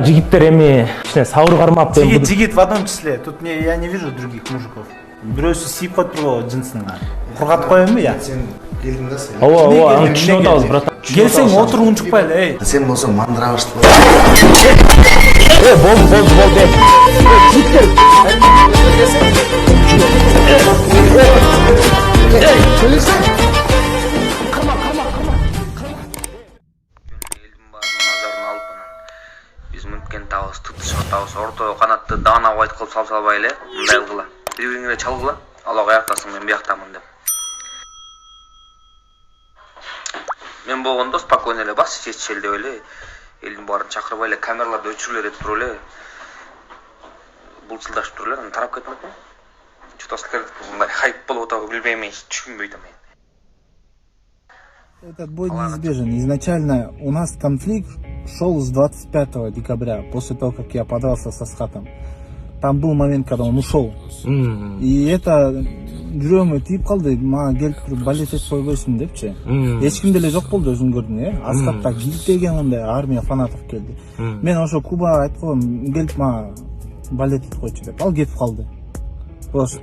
жигиттер эми кичине сабыр кармап Жигит в одном числе. Тут я не вижу других мужиков. Бирөөсү сийип коюп турбу жынсыңа. Кургатып коеюнбу я? Сен келдің да сен. ооба аны түшүнүп атабыз брат. Келсең отур унчукпайлы, эй. Сен болсаң мандырабышты. Болду. Жигиттер. Элдин баарын назарын алып анан биз мүнткөн табыз, тутушуп атабыз. Орто канатты даана байт кылып салбайлы, мындай кылгыла. Бири-бириңе чалгыла. Ала каяктасың, мен бияктамын деп. Мен болгондо спокойно эле бас чечишели деп эле элдин баарын чакырбай эле камераларды өчүрүлөр этип туруп эле булчулдашып туруп эле анан тарап кетмекмин. Чутаскер мындай хайп болуп атабы билбейм, түшүнбөй атам. Этот бой неизбежен. Изначально у нас конфликт шел с 25 декабря, после того, как я подрался со Скатом. Там был момент, когда он ушел. И это жүрөгүмө тийип калды. Мага келип туруп балет этип койбойсуң депчи. Эч кимде эле жок болду, өзүң көрдүң, Аскатта килтеген мындай армия фанатов келди. Мен ошо Кубага айткам, келип мага балет этип койчу деп. Ал кетип калды. Просто